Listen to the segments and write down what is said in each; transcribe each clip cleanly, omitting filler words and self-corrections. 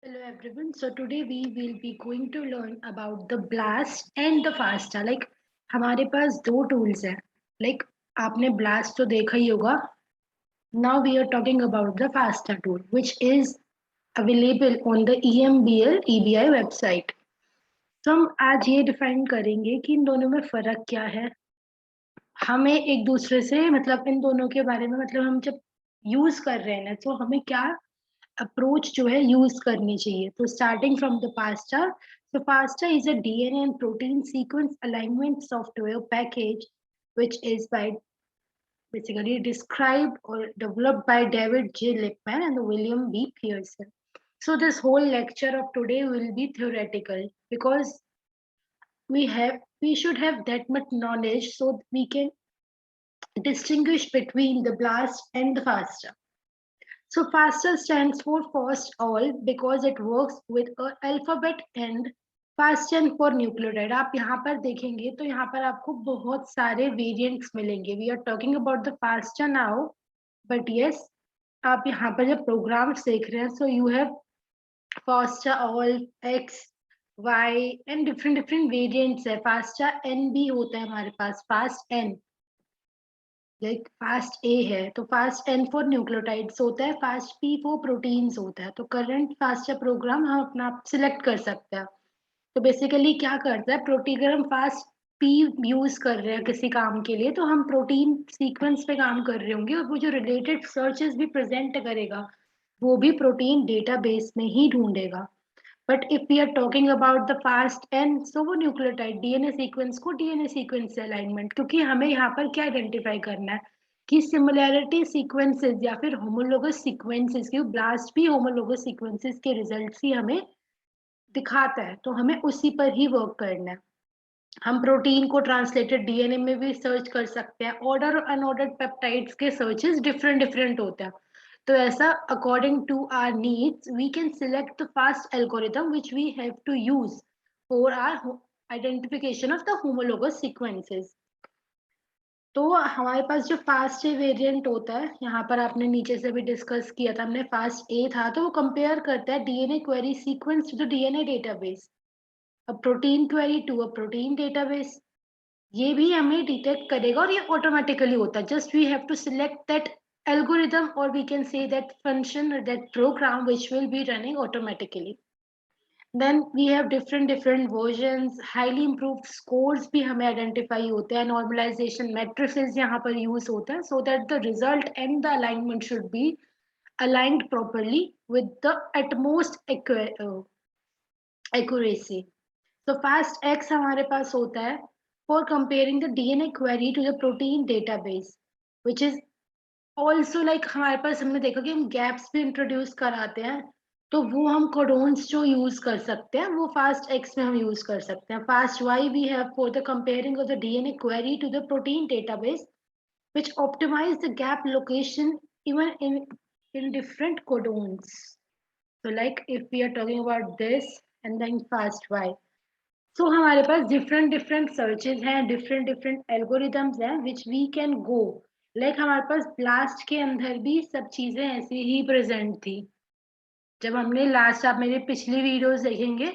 Hello everyone. So today we will be going to learn about the blast and the FASTA. Like हमारे पास दो tools हैं. Like आपने blast तो देखा ही होगा. Now we are talking about the FASTA tool, which is available on the EMBL EBI website. तो हम आज ये डिफाइन करेंगे कि इन दोनों में फर्क क्या है. हमें एक दूसरे से मतलब इन दोनों के बारे में मतलब हम जब यूज कर रहे हैं ना तो हमें क्या अप्रोच जो है यूज करनी चाहिए. तो starting from the pasta. So FASTA is a DNA and protein sequence alignment software package which is by basically described or developed by David J. Lippman and William B. Pearson. So this whole lecture of today will be theoretical because we should have that much knowledge so we can distinguish between the blast and the FASTA. So FASTA stands for fast all because it works with a alphabet and FASTN for nucleotide. आप यहाँ पर देखेंगे तो यहाँ पर आपको बहुत सारे variants मिलेंगे. We are talking about the FASTA now, but yes, आप यहाँ पर जब programs देख रहे हैं, so you have FASTA all X, Y and different variants है. FASTA N भी होता है हमारे पास, FAST N. लाइक फास्ट ए है तो फास्ट एन फॉर न्यूक्लियोटाइड्स होता है, फास्ट पी फॉर प्रोटीन्स होता है. तो करंट फास्ट प्रोग्राम हम अपना सिलेक्ट कर सकते हैं. तो बेसिकली क्या करता है, प्रोटीन अगर हम फास्ट पी यूज कर रहे हैं किसी काम के लिए तो हम प्रोटीन सीक्वेंस पे काम कर रहे होंगे और वो जो रिलेटेड सर्चेस भी प्रेजेंट करेगा वो भी प्रोटीन डेटाबेस में ही ढूंढेगा. But if we are talking about the FASTN so वो न्यूक्लियोटाइड डीएनए सीक्वेंस को डीएनए सीक्वेंस से अलाइनमेंट, क्योंकि हमें यहाँ पर क्या आइडेंटिफाई करना है कि सिमिलैरिटी सीक्वेंसेस या फिर होमोलोगस सीक्वेंसेस, क्योंकि ब्लास्ट भी होमोलोगस सीक्वेंसेस के रिजल्ट्स ही हमें दिखाता है तो हमें उसी पर ही वर्क करना है. हम प्रोटीन को ट्रांसलेटेड डीएनए में भी सर्च कर सकते हैं. ऑर्डर और अनऑर्डर्ड पेप्टाइड्स के सर्चेस डिफरेंट डिफरेंट होते हैं. तो ऐसा according to our needs we can select the fast algorithm which we have to use for our identification of the homologous sequences. तो हमारे पास जो फास्ट ए वेरिएंट होता है, यहाँ पर आपने नीचे से भी डिस्कस किया था हमने, फास्ट ए था तो वो कंपेयर करता है DNA query sequence to the DNA database, a protein query to a protein database. ये भी हमें डिटेक्ट करेगा और ये ऑटोमेटिकली होता है. Just we have to select that algorithm or we can say that function or that program which will be running automatically. Then we have different versions, highly improved scores भी हमें identify होते हैं, normalization matrices यहाँ पर use होता है so that the result and the alignment should be aligned properly with the utmost accuracy. तो fast X हमारे पास होता है for comparing the DNA query to the protein database which is also like हमारे पास हमने देखा कि हम गैप्स भी इंट्रोड्यूस कराते हैं तो वो हम कोडोन्स जो यूज कर सकते हैं वो फास्ट एक्स में हम यूज कर सकते हैं. Fast Y we have for the comparing of the DNA query to the protein database which optimize the gap location even in different codons. So like if we are talking about this and then fast y, so हमारे पास different searches हैं, different algorithms हैं which we can go. Like हमारे पास blast के अंदर भी सब चीजें ऐसी ही present थी. जब हमने लास्ट, आप मेरे पिछली वीडियोस देखेंगे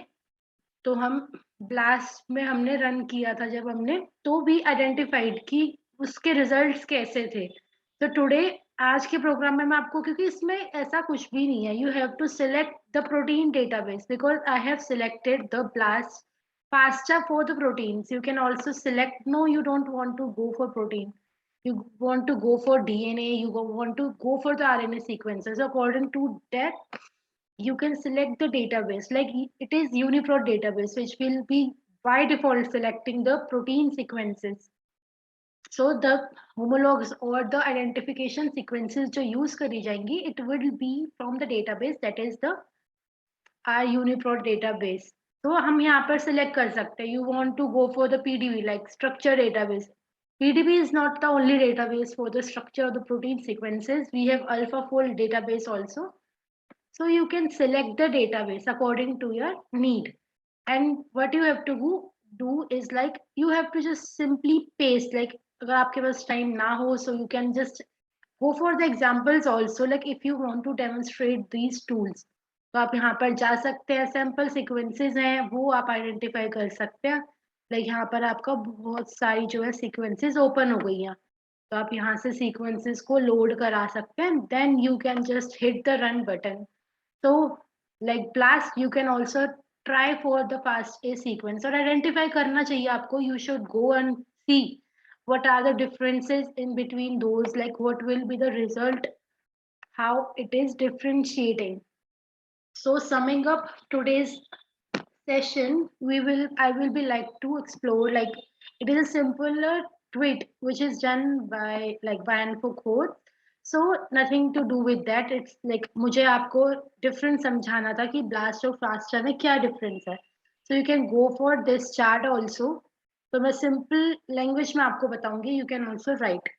तो हम ब्लास्ट में हमने रन किया था जब हमने, तो भी आइडेंटिफाइड कि उसके रिजल्ट्स कैसे थे. तो टुडे आज के प्रोग्राम में मैं आपको, क्योंकि इसमें ऐसा कुछ भी नहीं है, you have to select the protein database because I have selected the blast FASTA for the proteins. You can also select no, you don't want to go for protein, you want to go for DNA, want to go for the RNA sequences. According to that you can select the database, like it is UniProt database which will be by default selecting the protein sequences. So the homologs or the identification sequences जो use करी जाएंगी it will be from the database, that is the our UniProt database. तो हम यहाँ पर select कर सकते हैं, you want to go for the PDB like structure database. PDB is not the only database for the structure of the protein sequences. We have AlphaFold database also. So you can select the database according to your need. And what you have to do is like you have to just simply paste. Like अगर आपके पास time ना हो, so you can just go for the examples also. Like if you want to demonstrate these tools, तो आप यहाँ पर जा सकते हैं, सैंपल सीक्वेंसेस हैं वो आप आइडेंटिफाई कर सकते हैं। लाइक यहाँ पर आपका बहुत सारी जो है सीक्वेंसेस ओपन हो गई हैं, तो आप यहाँ से सीक्वेंसेस को लोड करा सकते हैं, then you can just hit the run button. तो like BLAST you can also try for the FASTA sequence, और आइडेंटिफाई करना चाहिए आपको, you should go and see what are the differences in between those, like what will be the result, how it is differentiating. So summing up today's session, I will be like to explore, like it is a simpler tweet which is done by like by Foucault. So nothing to do with that. It's like मुझे आपको difference समझाना था कि blast और faster में क्या difference है. So you can go for this chart also. तो मैं simple language में आपको बताऊंगी. You can also write.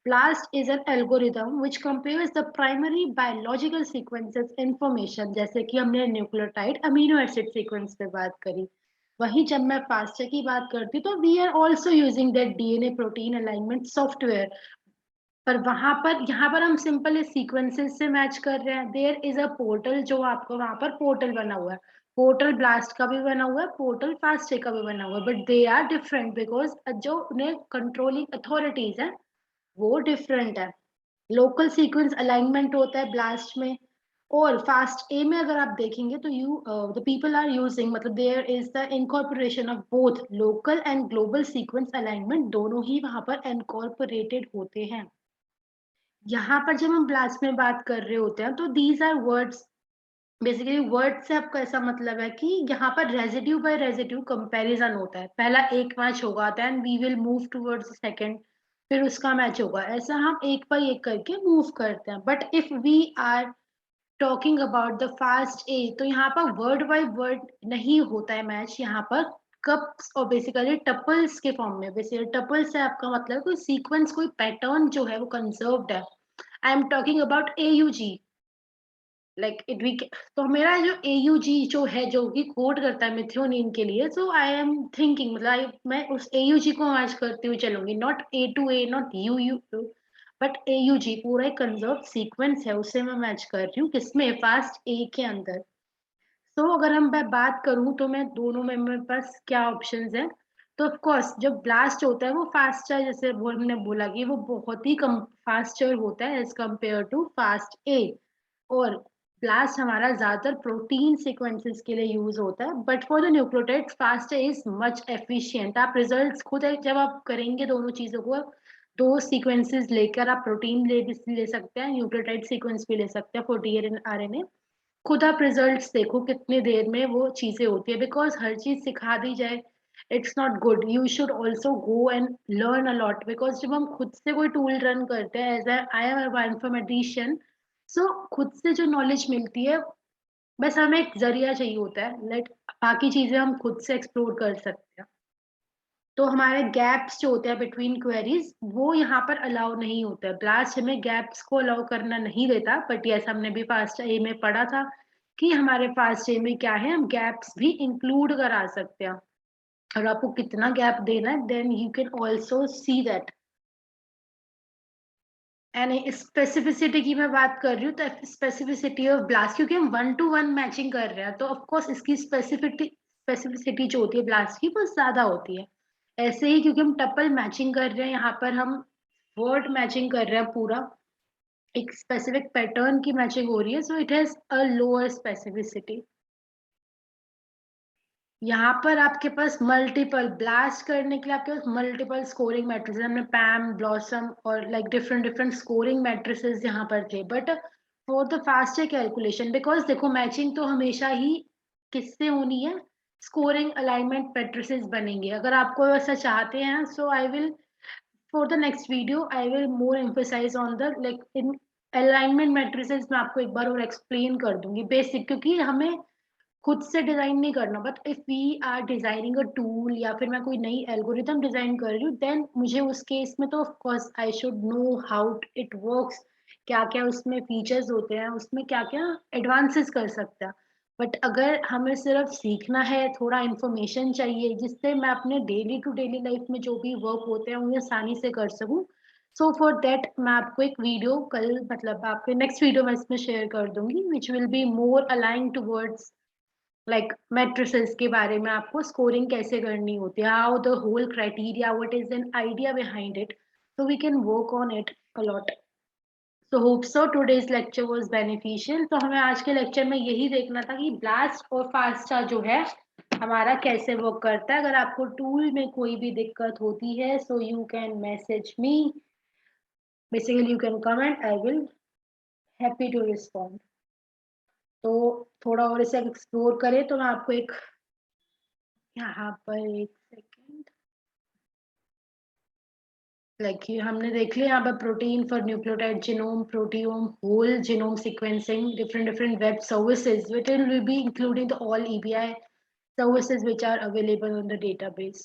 BLAST is an algorithm which compares the primary biological sequences information, जैसे कि हमने न्यूक्लियोटाइड अमीनो एसिड सीक्वेंस पे बात करी. वहीं जब मैं फास्टर की बात करती तो we are also using that DNA protein alignment software. पर वहां पर यहाँ पर हम सिंपल सीक्वेंसेस से मैच कर रहे हैं. देयर इज अ पोर्टल, जो आपको वहां पर पोर्टल बना हुआ है. पोर्टल ब्लास्ट का भी बना हुआ है, पोर्टल फास्टे का भी बना हुआ है, but they are different because जो उन्हें कंट्रोलिंग अथॉरिटीज है वो डिफरेंट है. लोकल सीक्वेंस अलाइनमेंट होता है ब्लास्ट में, और फास्ट ए में अगर आप देखेंगे तो you the people are using, मतलब there is the incorporation of both local and global sequence alignment, दोनों ही वहां पर इनकॉर्पोरेटेड होते हैं. यहाँ पर जब हम ब्लास्ट में बात कर रहे होते हैं तो these are words, basically word से आपका ऐसा मतलब है कि यहाँ पर रेजिड्यू बाय रेजिड्यू कंपैरिजन होता है. पहला एक मैच होगा, then we will move towards second, फिर उसका मैच होगा, ऐसा हम एक बाय एक करके मूव करते हैं. But if we are talking about the FASTA, तो यहाँ पर वर्ड बाय वर्ड नहीं होता है मैच, यहाँ पर कप्स और बेसिकली टपल्स के फॉर्म में. बेसिकली टपल्स से आपका मतलब कोई सीक्वेंस, कोई पैटर्न जो है वो कंजर्व्ड है. I am talking about AUG, like it we. तो मेरा जो AUG जो है, जो कि कोड करता है मिथ्योनिन के लिए, सो आई एम थिंकिंग, मतलब मैं उस AUG को मैच करती हुई चलूंगी, not A to A, not UU, but AUG पूरा एक कंजर्व सीक्वेंस है, उसे मैं मैच कर रही हूँ किसमें, फास्ट ए के अंदर. तो अगर हम मैं बात करूं तो मैं दोनों में मेरे पास क्या ऑप्शंस है. तो ऑफ कोर्स जो ब्लास्ट होता है वो फास्टर, जैसे वो हमने बोला कि वो बहुत ही कम फास्टर होता है एज कम्पेयर टू फास्ट ए. और ब्लास्ट हमारा ज्यादातर प्रोटीन सीक्वेंसेस के लिए यूज होता है, but for the nucleotide fast is much efficient. आप रिजल्ट्स खुद जब आप करेंगे दोनों चीजों को, दो सीक्वेंसेस लेकर आप प्रोटीन ले सकते हैं, न्यूक्लियोटाइड सीक्वेंस भी ले सकते हैं फॉर DNA. खुद आप रिजल्ट्स देखो कितने देर में वो चीजें होती है, बिकॉज हर चीज सिखा दी जाए it's not good. You should also go and learn a lot, because जब हम खुद से कोई टूल रन करते हैं, एज आई एम अ बायोइन्फॉर्मेटिशियन, सो खुद से जो नॉलेज मिलती है, बस हमें एक जरिया चाहिए होता है, लाइक बाकी चीजें हम खुद से एक्सप्लोर कर सकते हैं. तो हमारे गैप्स जो होते हैं बिटवीन क्वेरीज, वो यहाँ पर अलाउ नहीं होता है. ब्लास्ट हमें गैप्स को अलाउ करना नहीं देता, बट यस हमने भी फास्ट ए में पढ़ा था कि हमारे फास्ट ए में क्या है, हम गैप्स भी इंक्लूड करा सकते हैं. और आपको कितना गैप देना है, then you can also see that. And specificity की मैं बात कर रही हूँ, तो स्पेसिफिसिटी ऑफ ब्लास्ट, क्योंकि हम 1 to 1 मैचिंग कर रहे हैं, तो ऑफकोर्स इसकी स्पेसिफिसिटी जो होती है ब्लास्ट की वो ज्यादा होती है. ऐसे ही क्योंकि हम टपल मैचिंग कर रहे हैं, यहाँ पर हम वर्ड मैचिंग कर रहे हैं, पूरा एक स्पेसिफिक पैटर्न की मैचिंग हो रही है, so it has a lower specificity. यहाँ पर आपके पास मल्टीपल ब्लास्ट करने के लिए आपके पास मल्टीपल स्कोरिंग मैट्रिसेस, हमने पैम, ब्लॉसम और like different different scoring matrices यहाँ पर थे. But for the faster calculation, because देखो मैचिंग तो हमेशा ही किससे होनी है, स्कोरिंग अलाइनमेंट मैट्रिसेस बनेंगे. अगर आपको ऐसा चाहते हैं, so I will for the next video I will more emphasize on the like in alignment matrices. मैं आपको एक बार और एक्सप्लेन कर दूंगी बेसिक, क्योंकि हमें खुद से डिजाइन नहीं करना. But if we are designing a tool, या फिर मैं कोई नई एल्गोरिथम डिजाइन कर रही हूँ, देन मुझे उस केस में तो of course I should know how it works, क्या क्या उसमें फीचर्स होते हैं, उसमें क्या क्या एडवांसेस कर सकते हैं. बट अगर हमें सिर्फ सीखना है, थोड़ा इंफॉर्मेशन चाहिए जिससे मैं अपने डेली टू डेली लाइफ में जो भी वर्क होते हैं उन्हें आसानी से कर सकूं, सो फॉर दैट मैं आपको एक वीडियो कल मतलब आपके नेक्स्ट वीडियो में इसमें शेयर कर दूंगी which will be more align towards like matrices के बारे में, आपको स्कोरिंग कैसे करनी होती है, how the whole criteria, what is an idea behind it, so we can work on it a lot. So hope so today's lecture was beneficial. तो हमें आज के लेक्चर में यही देखना था कि ब्लास्ट और फास्टा जो है हमारा कैसे वर्क करता है. अगर आपको टूल में कोई भी दिक्कत होती है so you can message me, basically you can comment, I will happy to respond. तो थोड़ा और इसे एक्सप्लोर करें तो मैं आपको एक यहाँ पर एक सेकेंड लाइक हमने देख लिया यहाँ पर protein for nucleotide genome proteome whole genome sequencing different web services which will be including the all EBI services which are available on the database.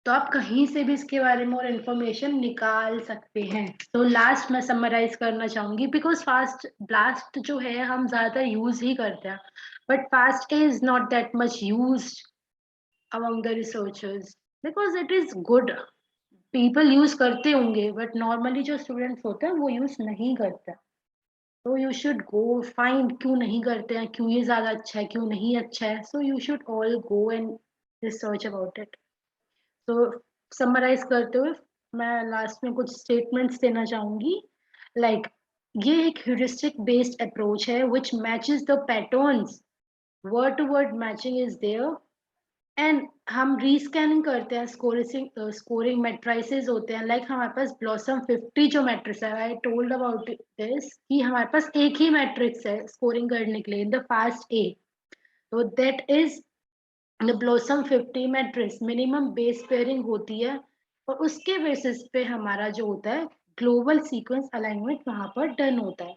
तो आप कहीं से भी इसके बारे में और इन्फॉर्मेशन निकाल सकते हैं. तो लास्ट मैं समराइज करना चाहूंगी बिकॉज फास्ट ब्लास्ट जो है हम ज्यादा यूज ही करते हैं but fast is not that much used among the researchers because it is good. People use करते होंगे बट नॉर्मली जो स्टूडेंट्स होते हैं वो यूज नहीं करते. तो यू शुड गो फाइंड क्यों नहीं करते हैं, क्यों ये ज्यादा अच्छा है, क्यों नहीं अच्छा है. So you should all go and research about it. तो समराइज करते हुए मैं लास्ट में कुछ स्टेटमेंट्स देना चाहूंगी लाइक ये एक ह्यूरिस्टिक बेस्ड अप्रोच है which matches the patterns, word to word matching is there and हम रीस्कैनिंग करते हैं स्कोरिंग मैट्राइसेस होते हैं लाइक हमारे पास ब्लॉसम 50 जो मैट्रिक्स है, आई टोल्ड अबाउट दिस कि हमारे पास एक ही मैट्रिक्स है स्कोरिंग करने के लिए इन द फास्ट ए. तो that is the blossom 50 matrix. Minimum base pairing होती है और उसके बेसिस पे हमारा जो होता है ग्लोबल सीक्वेंस अलाइनमेंट वहां पर डन होता है.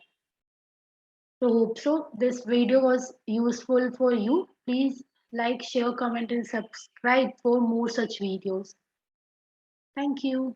So hope so this video was useful for you. Please like, share, comment and subscribe for more such videos. Thank you.